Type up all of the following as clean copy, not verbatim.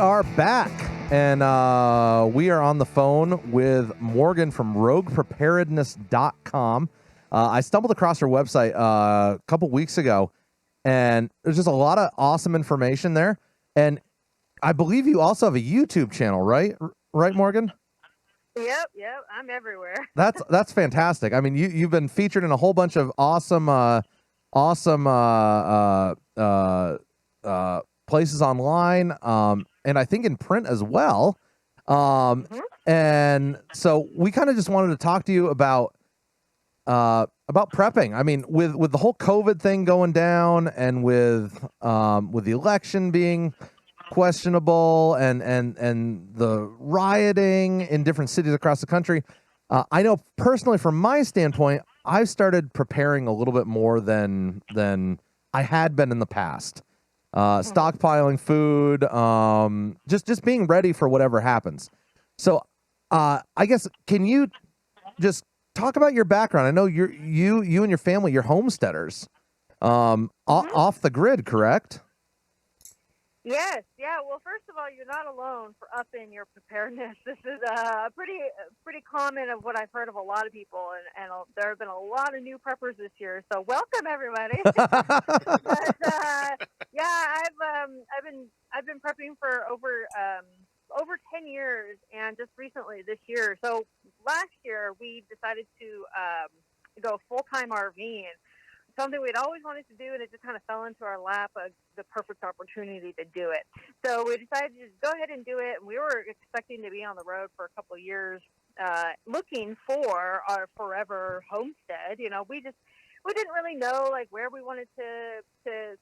are back, and we are on the phone with Morgan from roguepreparedness.com. I stumbled across her website a couple weeks ago, and there's just a lot of awesome information there. And I believe you also have a YouTube channel, right? Right, Morgan? Yep. I'm everywhere. That's fantastic. I mean, you've been featured in a whole bunch of awesome places online, and I think in print as well. And so we kind of just wanted to talk to you about prepping. I mean, with the whole COVID thing going down, and with the election being questionable, and the rioting in different cities across the country, I know personally, from my standpoint, I've started preparing a little bit more than I had been in the past. Stockpiling food, just being ready for whatever happens. So, I guess, can you just talk about your background? I know you and your family, you're homesteaders, off the grid, correct? Yes. Yeah. Well, first of all, you're not alone for upping your preparedness. This is pretty common of what I've heard of a lot of people, and there have been a lot of new preppers this year. So welcome everybody. But, yeah, I've been prepping for over 10 years, and just recently this year. So last year we decided to go full-time RVing. Something we'd always wanted to do, and it just kind of fell into our lap, the perfect opportunity to do it. So we decided to just go ahead and do it, and we were expecting to be on the road for a couple of years, looking for our forever homestead. You know, we didn't really know like where we wanted to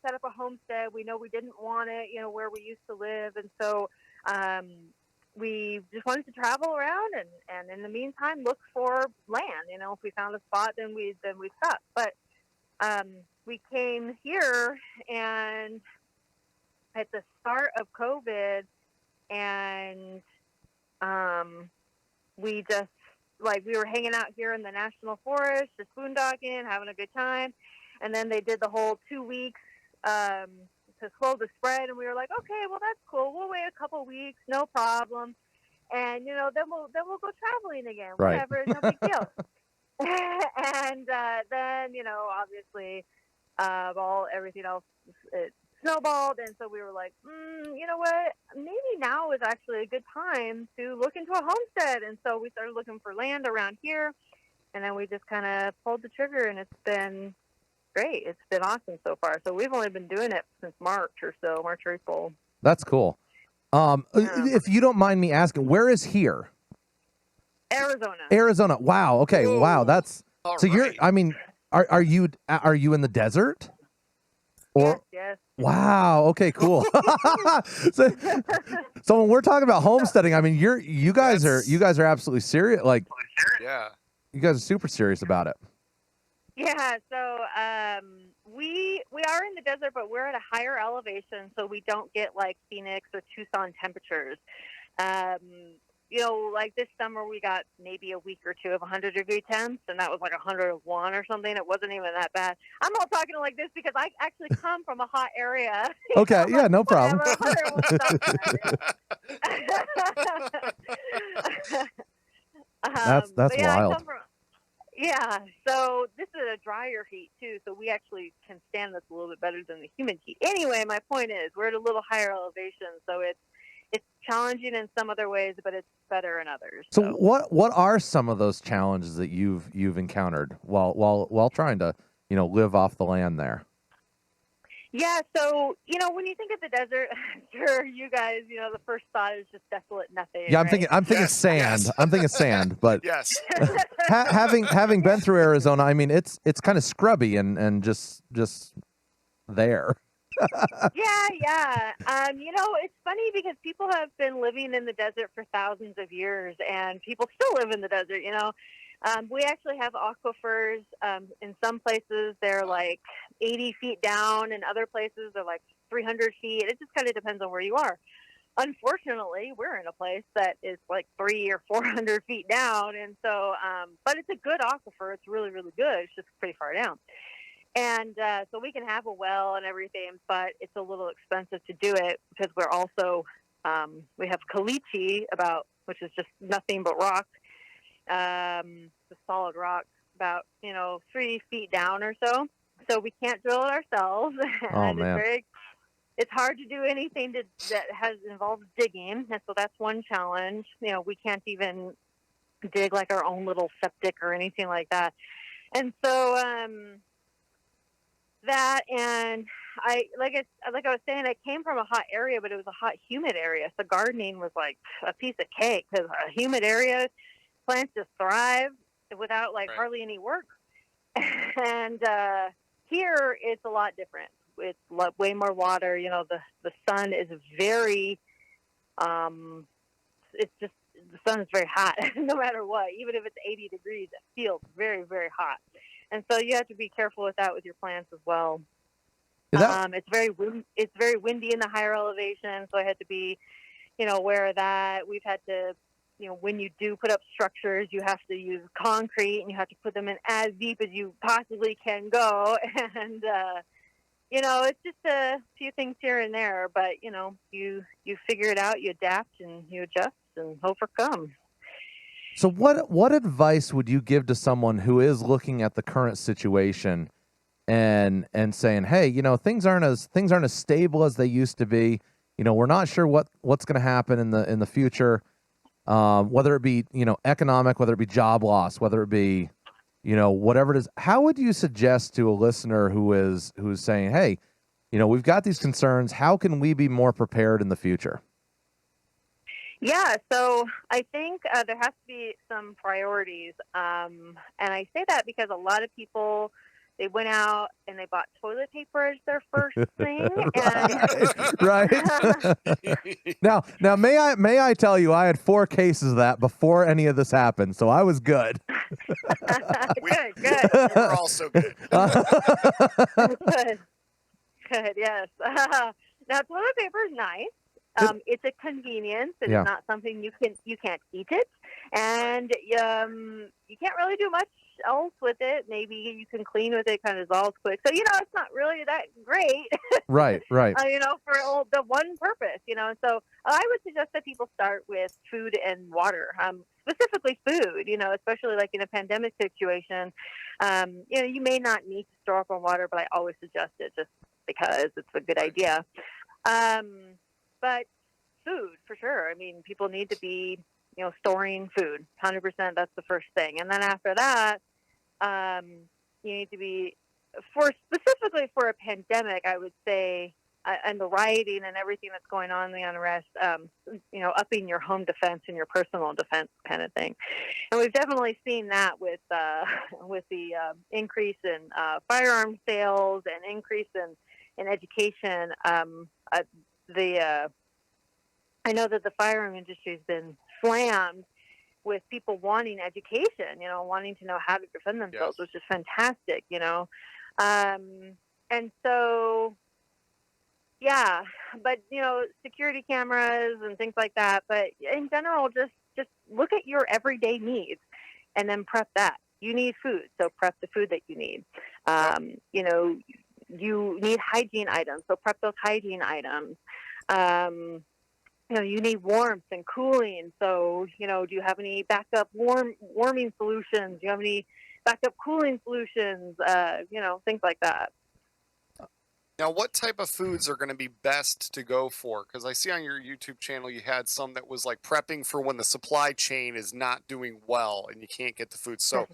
set up a homestead. We know we didn't want it, you know, where we used to live, and so we just wanted to travel around and in the meantime look for land. You know, if we found a spot, then we'd stop. But we came here, and at the start of COVID, and we just, like, we were hanging out here in the national forest, just boondocking, having a good time. And then they did the whole 2 weeks to slow the spread, and we were like, okay, well, that's cool. We'll wait a couple weeks, no problem. And, you know, then we'll go traveling again, Right. whatever, no big deal. And then, you know, obviously, everything else, it snowballed, and so we were like, you know what? Maybe now is actually a good time to look into a homestead. And so we started looking for land around here, and then we just kind of pulled the trigger, and it's been great. It's been awesome so far. So we've only been doing it since March or April. That's cool. If you don't mind me asking, where is here? Arizona. Wow. Okay. Whoa. Wow. That's All so. right. You're. I mean, are you in the desert? Or Yes. wow. Okay. Cool. so when we're talking about homesteading, I mean, you guys are absolutely serious. Like, Yeah. you guys are super serious about it. Yeah, so we are in the desert, but we're at a higher elevation, so we don't get like Phoenix or Tucson temperatures. You know, like this summer we got maybe a week or two of 100-degree temps, and that was like 101 or something. It wasn't even that bad. I'm all talking like this because I actually come from a hot area. Okay, yeah, no problem. That's yeah, wild. Yeah, so this is a drier heat too, so we actually can stand this a little bit better than the humid heat. Anyway, my point is we're at a little higher elevation, so it's challenging in some other ways, but it's better in others. So what are some of those challenges that you've encountered while trying to, you know, live off the land there? Yeah, so, you know, when you think of the desert, I'm sure you guys, you know, the first thought is just desolate nothing. Yeah, I'm right? thinking Yes, sand. yes. I'm thinking sand, but Yes. having been through Arizona, I mean, it's kind of scrubby and just there. Yeah. You know, it's funny because people have been living in the desert for thousands of years, and people still live in the desert, you know. We actually have aquifers. In some places, they're like 80 feet down. In other places, they're like 300 feet. It just kind of depends on where you are. Unfortunately, we're in a place that is like 300 or 400 feet down. And so, but it's a good aquifer. It's really, really good. It's just pretty far down. And so we can have a well and everything, but it's a little expensive to do it because we're also We have caliche, which is just nothing but rock, the solid rock, about 3 feet down or so. So we can't drill it ourselves, Oh and man. it's hard to do anything that has involves digging, and so that's one challenge. We can't even dig like our own little septic or anything like that. And so that, and like I was saying, I came from a hot area, but it was a hot, humid area. So gardening was like a piece of cake, because a humid area, plants just thrive without like hardly any work. And here it's a lot different. It's way more water. The sun is very, it's just, the sun is very hot no matter what. Even if it's 80 degrees, it feels very, very hot. And so you have to be careful with that with your plants as well. It's very windy in the higher elevation, so I had to be, aware of that. We've had to, when you do put up structures, you have to use concrete, and you have to put them in as deep as you possibly can go. And it's just a few things here and there, but you figure it out, you adapt, and you adjust and overcome. So what advice would you give to someone who is looking at the current situation and saying, hey, things aren't as stable as they used to be. We're not sure what's going to happen in the future, whether it be economic, whether it be job loss, whether it be whatever it is. How would you suggest to a listener who's saying, hey, we've got these concerns, how can we be more prepared in the future? Yeah, so I think there has to be some priorities. And I say that because a lot of people, they went out and they bought toilet paper as their first thing. Right. Now, may I tell you, I had 4 cases of that before any of this happened, so I was good. Good. We're also good. Good, yes. Now, toilet paper is nice. It's a convenience, and Yeah. it's not something you can't eat it, and you can't really do much else with it. Maybe you can clean with it, kind of dissolves quick. So it's not really that great. Right. For the one purpose. So I would suggest that people start with food and water, specifically food. Especially like in a pandemic situation. You may not need to store up on water, but I always suggest it just because it's a good idea. But food, for sure. I mean, people need to be, storing food. 100%, that's the first thing. And then after that, you need to be, specifically for a pandemic, I would say, and the rioting and everything that's going on, the unrest, upping your home defense and your personal defense kind of thing. And we've definitely seen that with the increase in firearm sales and increase in education. I know that the firearm industry has been slammed with people wanting education, wanting to know how to defend themselves, which is fantastic, and so, yeah, but, security cameras and things like that. But in general, just look at your everyday needs and then prep that. You need food, so prep the food that you need. You need hygiene items, so prep those hygiene items. You need warmth and cooling. So, do you have any backup warming solutions? Do you have any backup cooling solutions? Things like that. Now, what type of foods are going to be best to go for? Because I see on your YouTube channel you had some that was like prepping for when the supply chain is not doing well and you can't get the food. So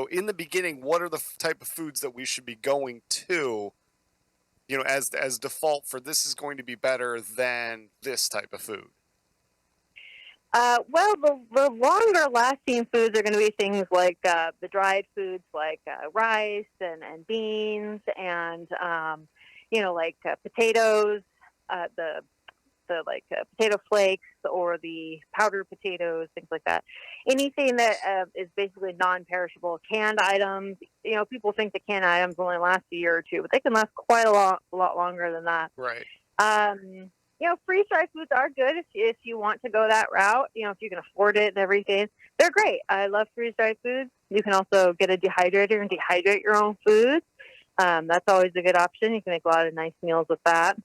in the beginning, what are the type of foods that we should be going to? As default for this is going to be better than this type of food? Well, the longer lasting foods are going to be things like the dried foods like rice and beans and, like potatoes, the potato flakes or the powdered potatoes, things like that. Anything that is basically non-perishable. Canned items, people think the canned items only last a year or two, but they can last quite a lot longer than that. Right. Freeze-dried foods are good if you want to go that route, if you can afford it and everything. They're great. I love freeze-dried foods. You can also get a dehydrator and dehydrate your own foods. That's always a good option. You can make a lot of nice meals with that.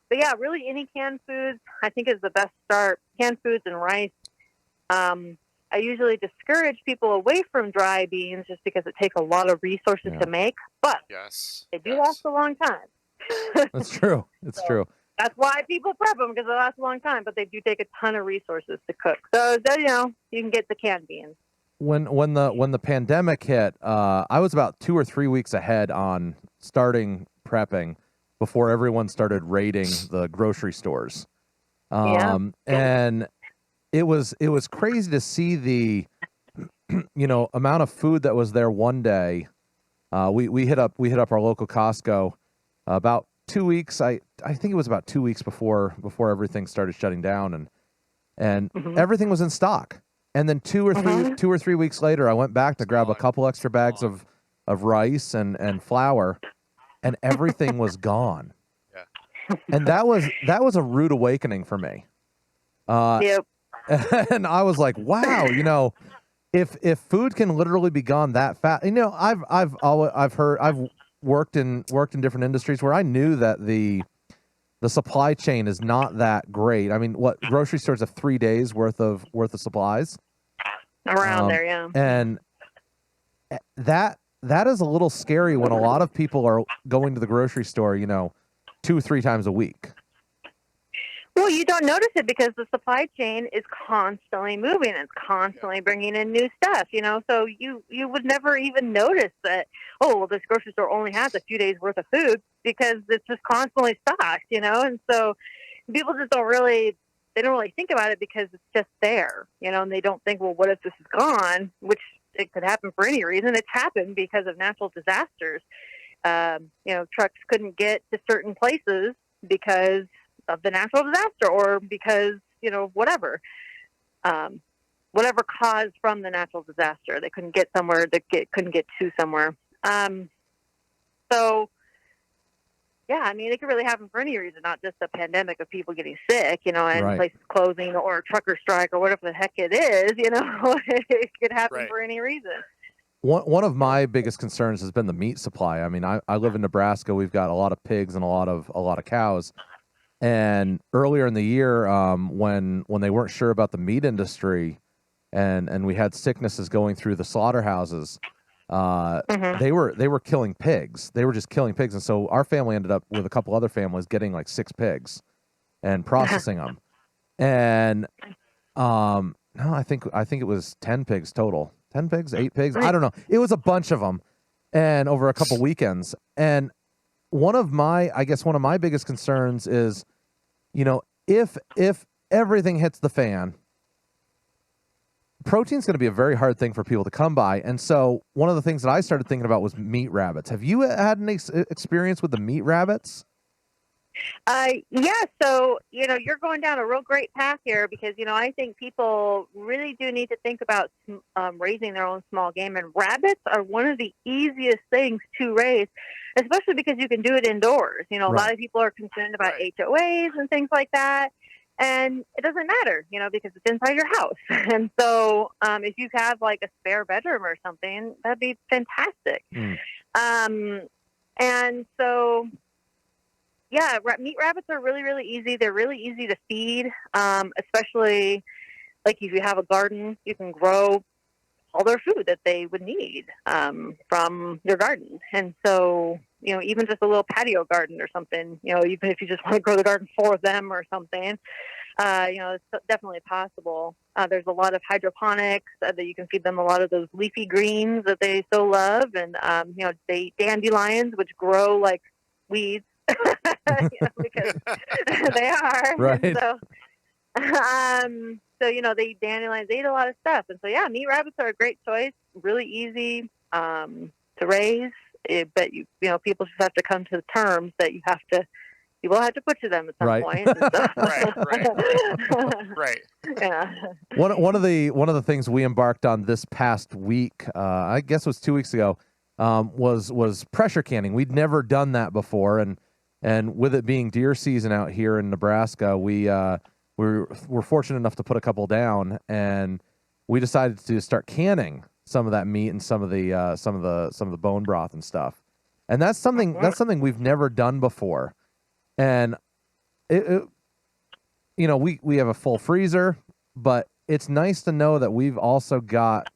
But yeah, really any canned foods I think is the best start. Canned foods and rice. I usually discourage people away from dry beans just because it takes a lot of resources to make, but they do last a long time. That's true. It's true. That's why people prep them, because they last a long time, but they do take a ton of resources to cook. So, you know, you can get the canned beans. When the pandemic hit, I was about 2 or 3 weeks ahead on starting prepping before everyone started raiding the grocery stores. And it was crazy to see the amount of food that was there one day. We hit up our local Costco about 2 weeks. I think it was about 2 weeks before everything started shutting down, and everything was in stock. And then 2 or 3 weeks later, I went back to grab a couple extra bags of rice and flour, and everything was gone. And that was a rude awakening for me. And I was like, wow, if food can literally be gone that fast, I've worked in different industries where I knew that the supply chain is not that great. I mean, what grocery stores have 3 days worth of supplies around there, yeah. And that is a little scary when a lot of people are going to the grocery store, 2 or 3 times a week. Well, you don't notice it because the supply chain is constantly moving. It's constantly bringing in new stuff, so you would never even notice that, this grocery store only has a few days worth of food because it's just constantly stocked, and so people just don't really think about it because it's just there, and they don't think, well, what if this is gone, which it could happen for any reason. It's happened because of natural disasters. Trucks couldn't get to certain places because of the natural disaster, or because whatever caused from the natural disaster, they couldn't get somewhere, couldn't get to somewhere. So yeah, I mean, it could really happen for any reason, not just a pandemic of people getting sick, and places closing, or a trucker strike, or whatever the heck it is. It could happen for any reason. One of my biggest concerns has been the meat supply. I mean, I live in Nebraska. We've got a lot of pigs and a lot of cows. And earlier in the year, when they weren't sure about the meat industry, and we had sicknesses going through the slaughterhouses, they were killing pigs. They were just killing pigs, and so our family ended up with a couple other families getting like 6 pigs and processing them. And no, I think it was 10 pigs total. 10 pigs, 8 pigs. I don't know. It was a bunch of them, and over a couple weekends. And one of my biggest concerns is, if everything hits the fan, protein's going to be a very hard thing for people to come by. And so one of the things that I started thinking about was meat rabbits. Have you had any experience with the meat rabbits? Yeah, so, you're going down a real great path here because, I think people really do need to think about raising their own small game. And rabbits are one of the easiest things to raise, especially because you can do it indoors. A lot of people are concerned about HOAs and things like that. And it doesn't matter, because it's inside your house. And so if you have like a spare bedroom or something, that'd be fantastic. And so... yeah, meat rabbits are really, really easy. They're really easy to feed, especially like if you have a garden, you can grow all their food that they would need from your garden. And so, even just a little patio garden or something, even if you just want to grow the garden for them or something, it's definitely possible. There's a lot of hydroponics that you can feed them a lot of those leafy greens that they so love. And, dandelions, which grow like weeds. Because they are. Right. And so, they eat dandelions, they eat a lot of stuff. And so, yeah, meat rabbits are a great choice. Really easy to raise. But, people just have to come to the terms that you will have to butcher them at some point. So. Right. Yeah. One of the things we embarked on this past week, I guess it was 2 weeks ago, was pressure canning. We'd never done that before, and with it being deer season out here in Nebraska, we're fortunate enough to put a couple down, and we decided to start canning some of that meat and some of the bone broth and stuff. And that's something we've never done before. And we have a full freezer, but it's nice to know that we've also got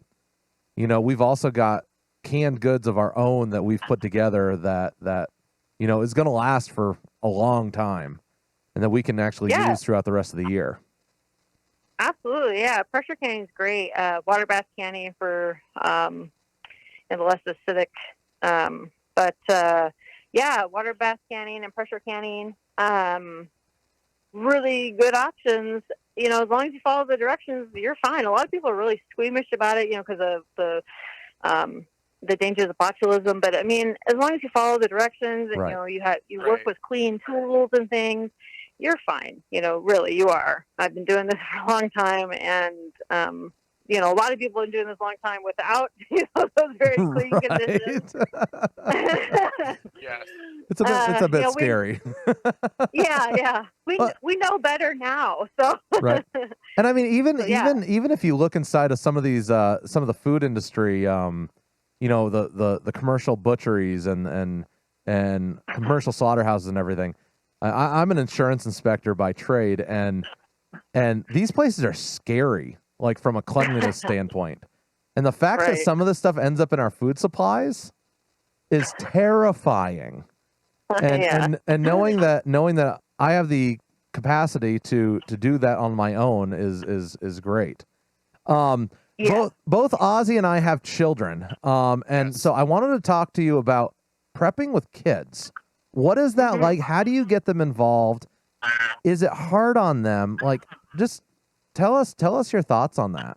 canned goods of our own that we've put together that is going to last for a long time, and that we can actually use throughout the rest of the year. Absolutely, yeah. Pressure canning is great. Water bath canning for and less acidic. Water bath canning and pressure canning, really good options. As long as you follow the directions, you're fine. A lot of people are really squeamish about it, because of the dangers of botulism. But I mean, as long as you follow the directions and you work with clean tools and things, you're fine. Really, you are. I've been doing this for a long time, and a lot of people have been doing this a long time without those very clean conditions. Yes. It's a bit scary. Yeah. We know better now. So right. And I mean, even if you look inside of some of these some of the food industry, the commercial butcheries and commercial slaughterhouses and everything. I'm an insurance inspector by trade, and these places are scary, like from a cleanliness standpoint. And the fact that some of this stuff ends up in our food supplies is terrifying. And knowing that I have the capacity to do that on my own is great. Both Ozzy and I have children, so I wanted to talk to you about prepping with kids. What is that like? How do you get them involved? Is it hard on them? Like, just tell us your thoughts on that.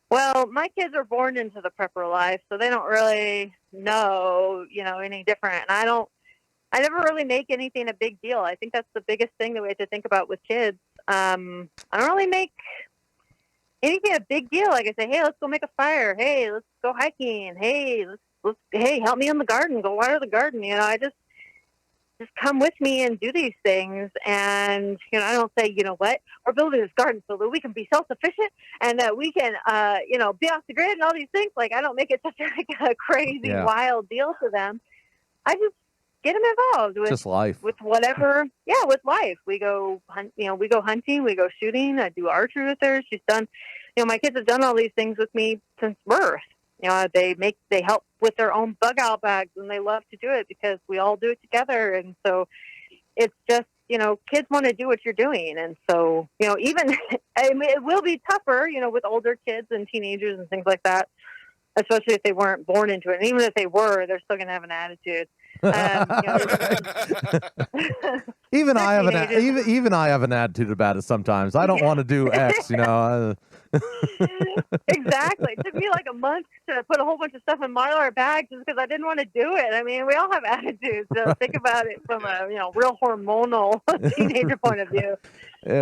Well, my kids are born into the prepper life, so they don't really know, any different. And I never really make anything a big deal. I think that's the biggest thing that we have to think about with kids. I don't really make anything a big deal. Like I say, hey, let's go make a fire. Hey, let's go hiking. Hey, hey, help me in the garden. Go water the garden. I just come with me and do these things. And, I don't say, what, we're building this garden so that we can be self-sufficient and that we can, be off the grid and all these things. Like, I don't make it such a crazy, wild deal to them. I just get them involved with just life, with whatever. with life. We go we go hunting, we go shooting. I do archery with her. She's done, my kids have done all these things with me since birth. They help with their own bug out bags, and they love to do it because we all do it together. And so it's just, kids want to do what you're doing. And so, even, I mean, it will be tougher, with older kids and teenagers and things like that, especially if they weren't born into it. And even if they were, they're still going to have an attitude. Even I have an attitude about it sometimes. I don't want to do X, Exactly. It took me like a month to put a whole bunch of stuff in Mylar bags just because I didn't want to do it. I mean, we all have attitudes. So think about it from a real hormonal teenager point of view. We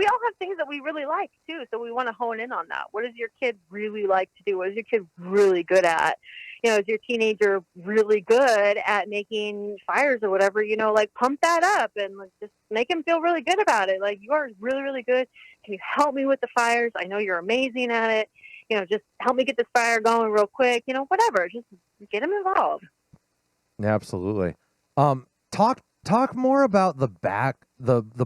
all have things that we really like too. So we want to hone in on that. What does your kid really like to do? What is your kid really good at? Is your teenager really good at making fires or whatever? Like pump that up and just make him feel really good about it. Like, you are really, really good. Can you help me with the fires? I know you're amazing at it. Just help me get this fire going real quick. Whatever. Just get him involved. Yeah, absolutely. Talk more about the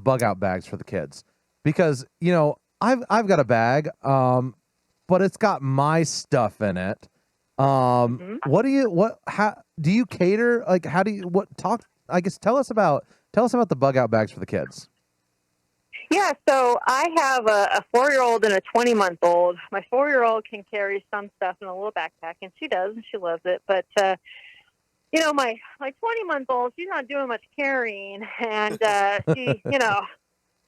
bug out bags for the kids, because I've got a bag, but it's got my stuff in it. How do you cater? Like, how do you, I guess, tell us about the bug out bags for the kids. Yeah. So I have a 4-year-old and a 20-month-old. My 4-year-old can carry some stuff in a little backpack, and she does, and she loves it. But, my 20-month-old, she's not doing much carrying, and,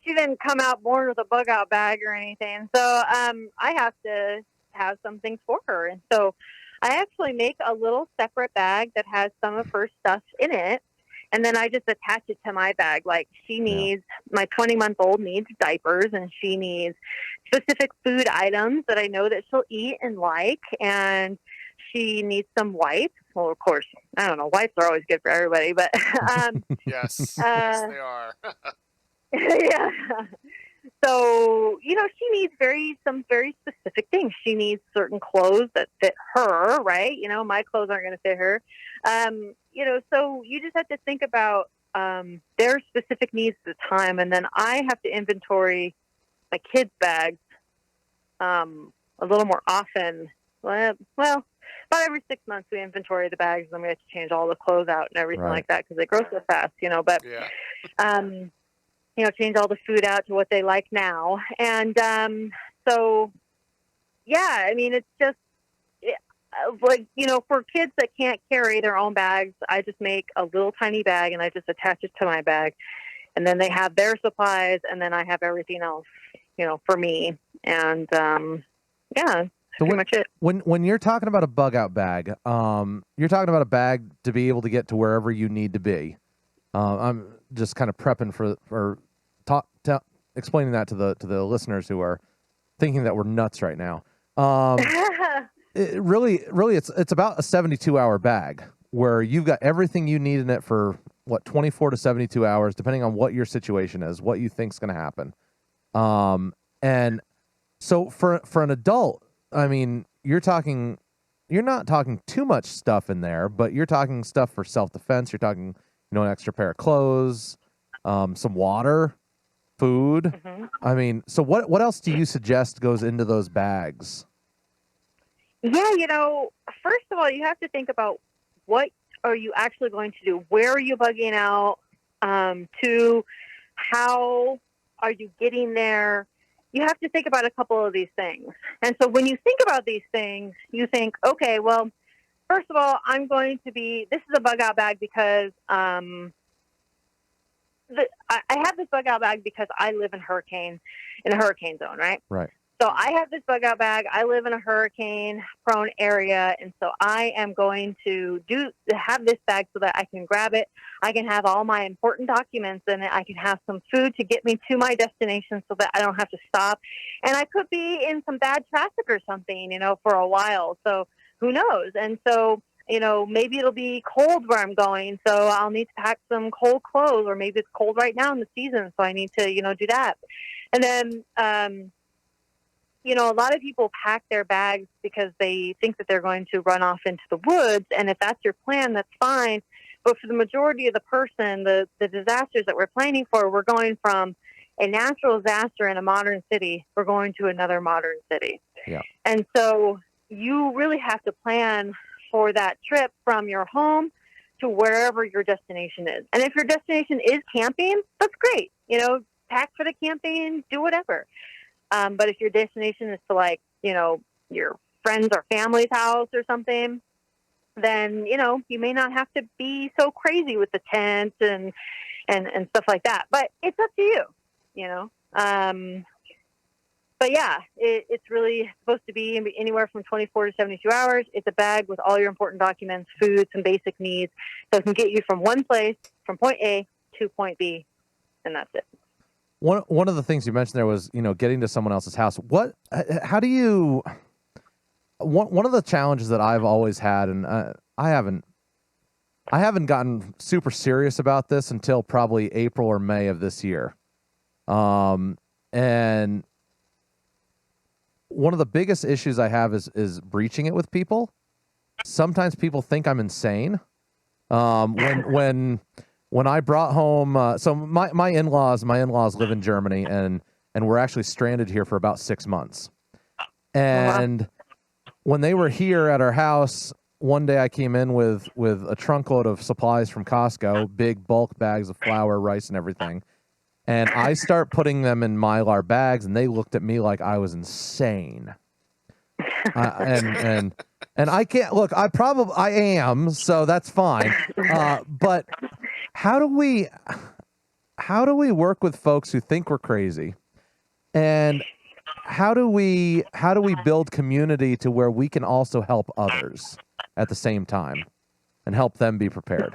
she didn't come out born with a bug out bag or anything. So, I have to have some things for her. And so I actually make a little separate bag that has some of her stuff in it. And then I just attach it to my bag. Like, my 20-month-old needs diapers, and she needs specific food items that I know that she'll eat and like. And she needs some wipes. Well, of course, I don't know. Wipes are always good for everybody, but yes, they are. Yeah. So, she needs some very specific things. She needs certain clothes that fit her, right? My clothes aren't going to fit her. So you just have to think about their specific needs at the time, and then I have to inventory my kids' bags a little more often. Well, about every 6 months we inventory the bags, and then we have to change all the clothes out and everything like that because they grow so fast, But change all the food out to what they like now, and so yeah, I mean, it's just for kids that can't carry their own bags, I just make a little tiny bag and I just attach it to my bag, and then they have their supplies, and then I have everything else, for me, and yeah. So pretty much it. When you're talking about a bug out bag, you're talking about a bag to be able to get to wherever you need to be. I'm just kind of prepping for explaining that to the listeners who are thinking that we're nuts right now. Really, it's about a 72-hour bag where you've got everything you need in it for 24 to 72 hours, depending on what your situation is, what you think's going to happen. And so for an adult, I mean, you're not talking too much stuff in there, but you're talking stuff for self-defense. You're talking, an extra pair of clothes, some water, food. Mm-hmm. I mean, so what else do you suggest goes into those bags? Yeah, first of all, you have to think about what are you actually going to do? Where are you bugging out to? How are you getting there? You have to think about a couple of these things. And so when you think about these things, you think, okay, well, first of all, this is a bug out bag because I have this bug out bag because I live in a hurricane zone, right? Right. So I have this bug out bag. I live in a hurricane prone area. And so I am going to have this bag so that I can grab it. I can have all my important documents in it. I can have some food to get me to my destination so that I don't have to stop. And I could be in some bad traffic or something, for a while. So who knows? And so, maybe it'll be cold where I'm going. So I'll need to pack some cold clothes, or maybe it's cold right now in the season. So I need to, do that. And then, a lot of people pack their bags because they think that they're going to run off into the woods. And if that's your plan, that's fine. But for the majority of the disasters that we're planning for, we're going from a natural disaster in a modern city. We're going to another modern city. Yeah. And so you really have to plan for that trip from your home to wherever your destination is. And if your destination is camping, that's great. Pack for the camping, do whatever. But if your destination is to your friends or family's house or something, then, you may not have to be so crazy with the tent and stuff like that. But it's up to you, But yeah, it's really supposed to be anywhere from 24 to 72 hours. It's a bag with all your important documents, food, some basic needs. So it can get you from one place, from point A to point B, and that's it. One of the things you mentioned there was, getting to someone else's house. One of the challenges that I've always had, and I haven't gotten super serious about this until probably April or May of this year. And one of the biggest issues I have is breaching it with people. Sometimes people think I'm insane. When I brought home, so my in-laws live in Germany, and we're actually stranded here for about 6 months. And when they were here at our house, one day I came in with a trunk load of supplies from Costco, big bulk bags of flour, rice, and everything. And I start putting them in Mylar bags, and they looked at me like I was insane. And I can't look. I am, so that's fine. But how do we work with folks who think we're crazy, and how do we build community to where we can also help others at the same time and help them be prepared?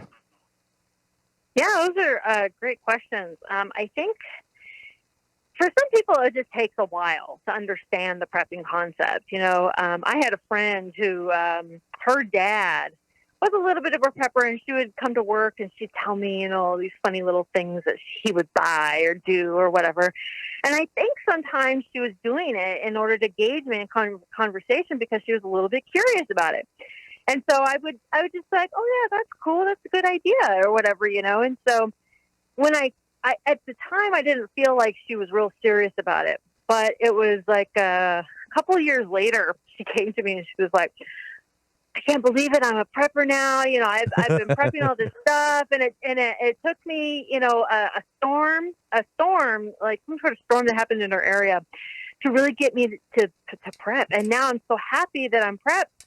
Yeah, those are great questions. I think for some people, it just takes a while to understand the prepping concept. I had a friend who, her dad was a little bit of a prepper, and she would come to work and she'd tell me, all these funny little things that he would buy or do or whatever. And I think sometimes she was doing it in order to gauge me in conversation because she was a little bit curious about it. And so I would just be like, oh yeah, that's cool. That's a good idea or whatever, And so when I at the time I didn't feel like she was real serious about it, but it was like a couple of years later she came to me and she was like, I can't believe it. I'm a prepper now. You know, I've been prepping all this stuff, and it took me, you know, a storm, like some sort of storm that happened in our area, to really get me to prep. And now I'm so happy that I'm prepped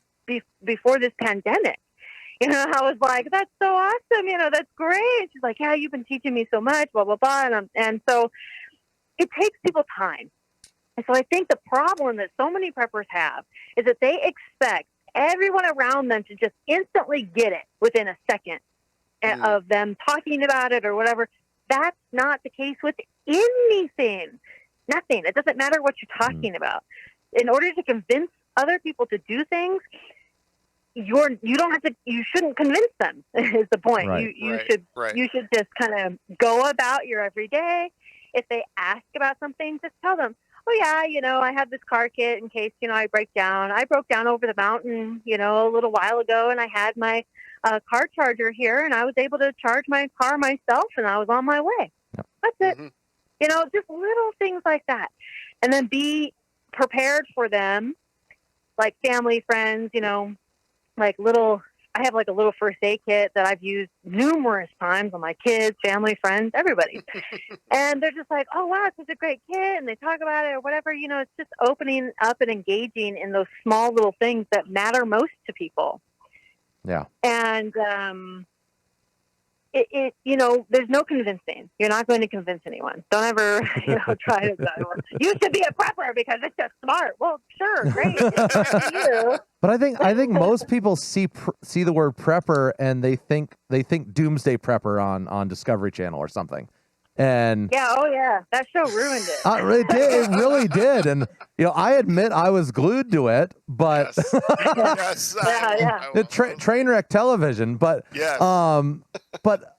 before this pandemic. You know, I was like, that's so awesome. You know, that's great. She's like, yeah, you've been teaching me so much, blah blah blah. And so it takes people time. And so I think the problem that so many preppers have is that they expect everyone around them to just instantly get it within a second of them talking about it or whatever. That's not the case with anything. Nothing. It doesn't matter what you're talking about. In order to convince other people to do things, you shouldn't convince them is the point. Right. You should just kind of go about your everyday. If they ask about something, just tell them, oh yeah, you know, I have this car kit in case, you know, I break down. I broke down over the mountain, you know, a little while ago, and I had my car charger here, and I was able to charge my car myself, and I was on my way. Yep. That's it. You know, just little things like that. And then be prepared for them, like family, friends, you know, like I have like a little first aid kit that I've used numerous times on my kids, family, friends, everybody. And they're just like, oh, wow, it's such a great kit. And they talk about it or whatever. You know, it's just opening up and engaging in those small little things that matter most to people. Yeah. And it you know, there's no convincing. You're not going to convince anyone. Don't ever, you know, try to go, you should be a prepper because it's just smart. Well, sure, great. You. But I think most people see the word prepper and they think Doomsday Prepper on Discovery Channel or something. And yeah, oh yeah, that show ruined it. It really did. And you know, I admit I was glued to it, but yes. Train wreck television. But yes. But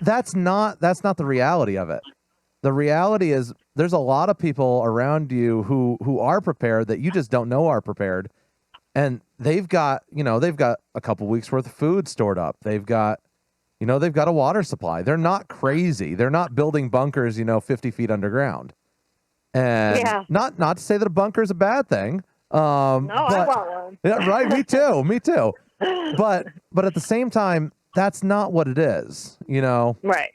that's not the reality of it. The reality is there's a lot of people around you who are prepared that you just don't know are prepared, and they've got a couple weeks worth of food stored up. They've got a water supply. They're not crazy. They're not building bunkers, 50 feet underground. And not to say that a bunker is a bad thing. I want one. Yeah, right. Me too. But at the same time, that's not what it is, Right.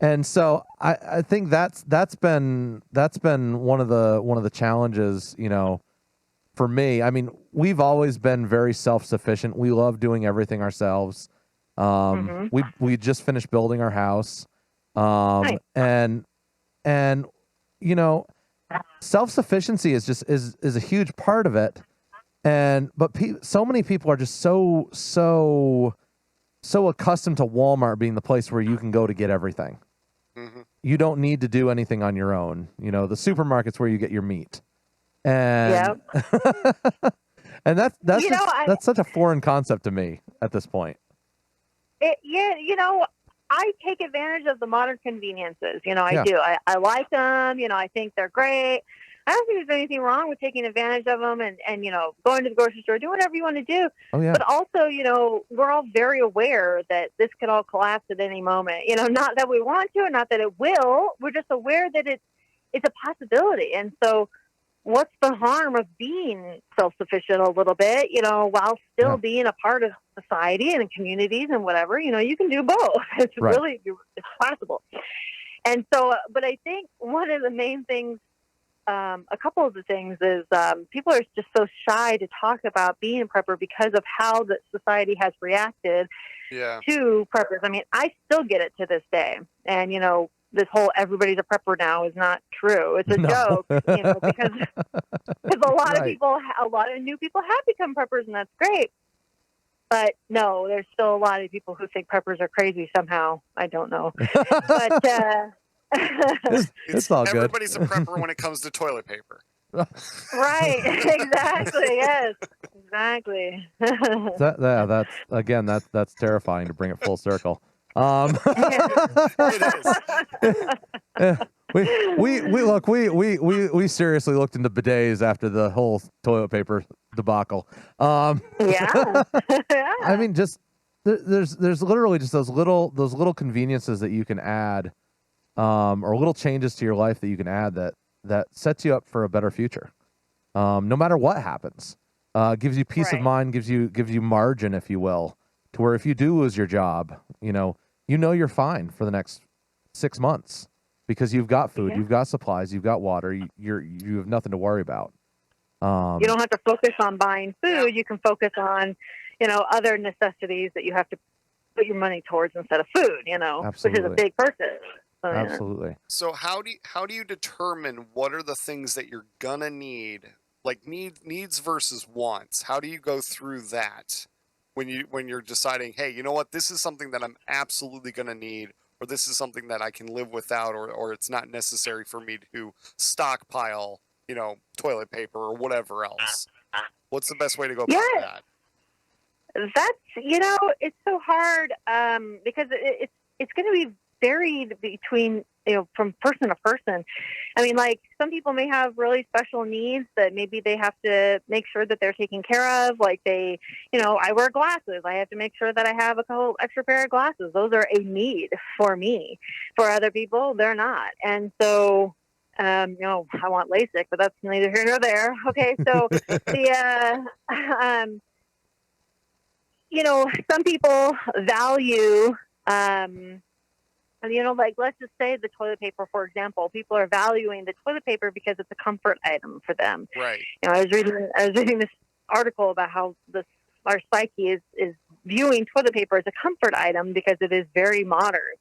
And so I think that's been one of the challenges, for me. I mean, we've always been very self-sufficient. We love doing everything ourselves. We just finished building our house. Nice. And self-sufficiency is a huge part of it. But so many people are just so accustomed to Walmart being the place where you can go to get everything. You don't need to do anything on your own. The supermarket's where you get your meat. And and that's such a foreign concept to me at this point. I take advantage of the modern conveniences. I do. I like them. I think they're great. I don't think there's anything wrong with taking advantage of them and going to the grocery store, do whatever you want to do. Oh, yeah. But also, we're all very aware that this could all collapse at any moment. Not that we want to, and not that it will. We're just aware that it's a possibility. And so what's the harm of being self-sufficient a little bit, while still being a part of society and communities and whatever? You can do both. It's really, it's possible. And so, but I think one of the main things, a couple of the things is people are just so shy to talk about being a prepper because of how the society has reacted to preppers. I mean, I still get it to this day. And, this whole everybody's a prepper now is not true. It's a joke, because a lot of people, a lot of new people have become preppers, and that's great. But no, there's still a lot of people who think preppers are crazy somehow. I don't know. But it's all good. Everybody's a prepper when it comes to toilet paper. Right. Exactly. Yes. Exactly. That's terrifying to bring it full circle. It is. We seriously looked into bidets after the whole toilet paper debacle. Yeah. I mean, just there's literally just those little conveniences that you can add, or little changes to your life that you can add that sets you up for a better future. No matter what happens, gives you peace of Right. mind, gives you margin, if you will, to where if you do lose your job, you're fine for the next 6 months because you've got food, Yeah. you've got supplies, you've got water, you have nothing to worry about. You don't have to focus on buying food. Yeah. You can focus on, other necessities that you have to put your money towards instead of food, which is a Absolutely. big purchase. So, yeah. Absolutely. So how do you determine what are the things that you're gonna need, like needs versus wants? How do you go through that when you're deciding, hey, you know what, this is something that I'm absolutely gonna need, or this is something that I can live without, or it's not necessary for me to stockpile, toilet paper or whatever else. What's the best way to go about Yeah. that? That's it's so hard because it's going to be varied between from person to person. I mean, like some people may have really special needs that maybe they have to make sure that they're taken care of. Like I wear glasses. I have to make sure that I have a couple extra pair of glasses. Those are a need for me. For other people, they're not. And so I want LASIK, but that's neither here nor there. Okay, so the some people value, like let's just say the toilet paper, for example. People are valuing the toilet paper because it's a comfort item for them. Right. I was reading this article about how our psyche is viewing toilet paper as a comfort item because it is very modern,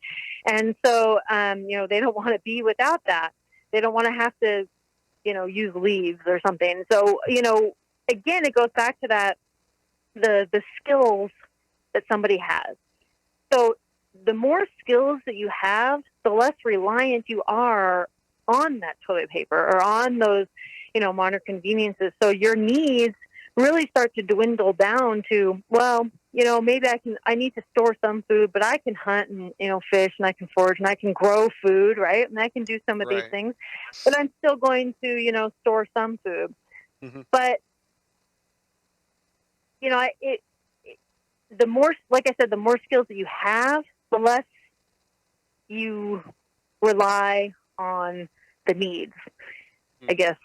and so they don't want to be without that. They don't want to have to use leaves or something. So again, it goes back to that. The skills that somebody has. So the more skills that you have, the less reliant you are on that toilet paper or on those, modern conveniences. So your needs really start to dwindle down to, well, maybe I need to store some food, but I can hunt and, fish and I can forage and I can grow food, right? And I can do some of these Right. things, but I'm still going to, store some food. Mm-hmm. But the more, like I said, the more skills that you have, the less you rely on the needs. I guess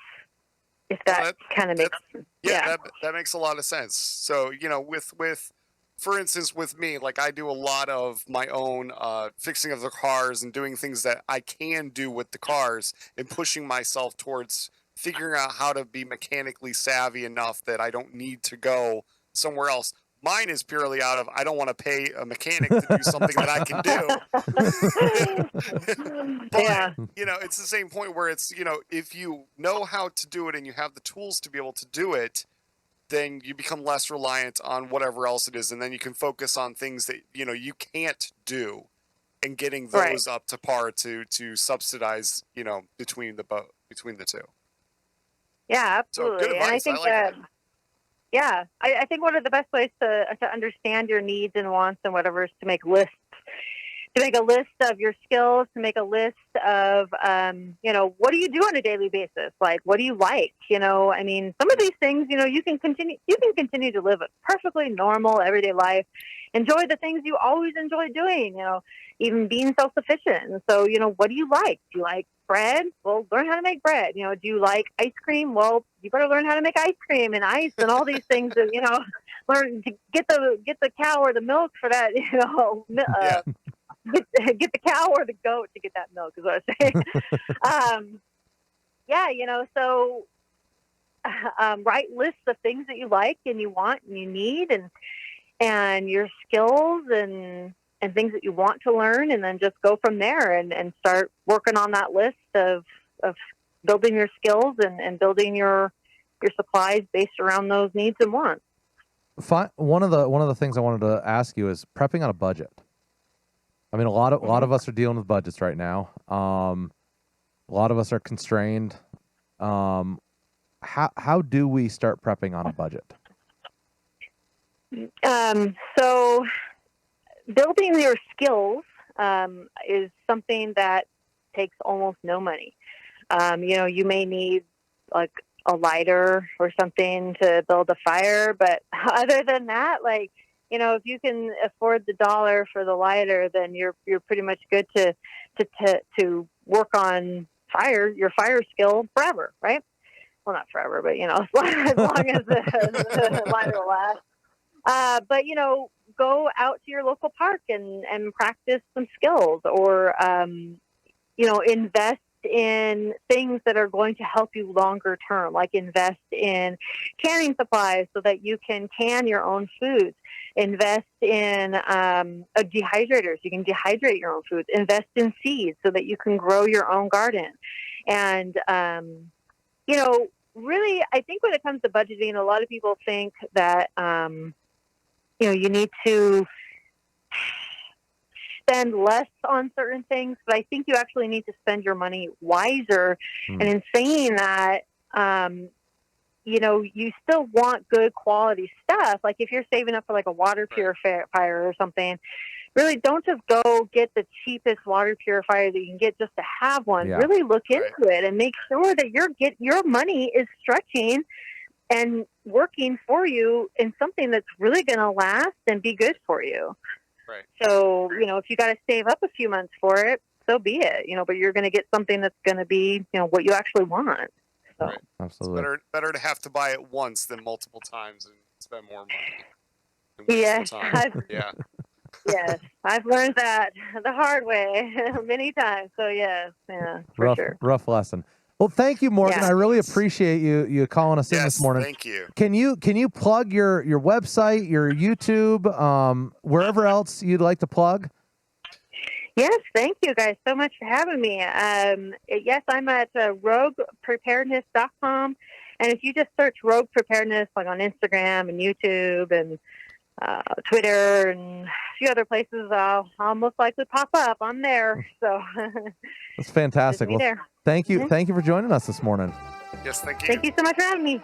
if that kind of makes that makes a lot of sense. So with for instance, with me, like I do a lot of my own fixing of the cars and doing things that I can do with the cars and pushing myself towards figuring out how to be mechanically savvy enough that I don't need to go somewhere else. Mine is purely out of I don't want to pay a mechanic to do something that I can do. But Yeah. it's the same point where it's if you know how to do it and you have the tools to be able to do it, then you become less reliant on whatever else it is, and then you can focus on things that you can't do, and getting those up to par to subsidize between the two. Yeah, absolutely. So good advice. And I think like that. Yeah, I think one of the best ways to understand your needs and wants and whatever is to make lists. To make a list of your skills, to make a list of, what do you do on a daily basis? Like, what do you like? I mean, some of these things, you can continue to live a perfectly normal everyday life, enjoy the things you always enjoy doing, even being self-sufficient. And so, what do you like? Do you like bread? Well, learn how to make bread. Do you like ice cream? Well, you better learn how to make ice cream and ice and all these things that, learn to get the cow or the milk for that, get the cow or the goat to get that milk is what I say. So write lists of things that you like and you want and you need and your skills and things that you want to learn, and then just go from there and start working on that list of building your skills and building your supplies based around those needs and wants. One of the things I wanted to ask you is prepping on a budget. I mean, a lot of us are dealing with budgets right now. A lot of us are constrained. How do we start prepping on a budget? So building your skills is something that takes almost no money. You may need like a lighter or something to build a fire, but other than that, if you can afford the dollar for the lighter, then you're pretty much good to work on your fire skill forever, right? Well, not forever, but as long as the lighter will last. But go out to your local park and practice some skills, or invest in things that are going to help you longer term, like invest in canning supplies so that you can can your own foods. Invest in a dehydrator so you can dehydrate your own foods. Invest in seeds so that you can grow your own garden. And, really, I think when it comes to budgeting, a lot of people think that, you need to spend less on certain things, but I think you actually need to spend your money wiser. And in saying that, you still want good quality stuff. Like if you're saving up for like a water purifier or something, really don't just go get the cheapest water purifier that you can get just to have one. Yeah. Really look into it and make sure that your money is stretching and working for you in something that's really going to last and be good for you. Right. So, if you got to save up a few months for it, so be it, but you're going to get something that's going to be, what you actually want. So. Right. Absolutely. It's better to have to buy it once than multiple times and spend more money. Yes. Yeah. Yes. I've learned that the hard way many times. So, yes. Yeah, for sure. Rough lesson. Well, thank you, Morgan. Yeah. I really appreciate you calling us in this morning. Thank you. Can you plug your website, your YouTube, wherever else you'd like to plug? Yes, thank you guys so much for having me. Yes, I'm at roguepreparedness.com, and if you just search Rogue Preparedness, like on Instagram and YouTube and Twitter and a few other places, I'll most likely pop up. I'm there. So That's fantastic. Well, thank you. Mm-hmm. Thank you for joining us this morning. Yes, thank you. Thank you so much for having me.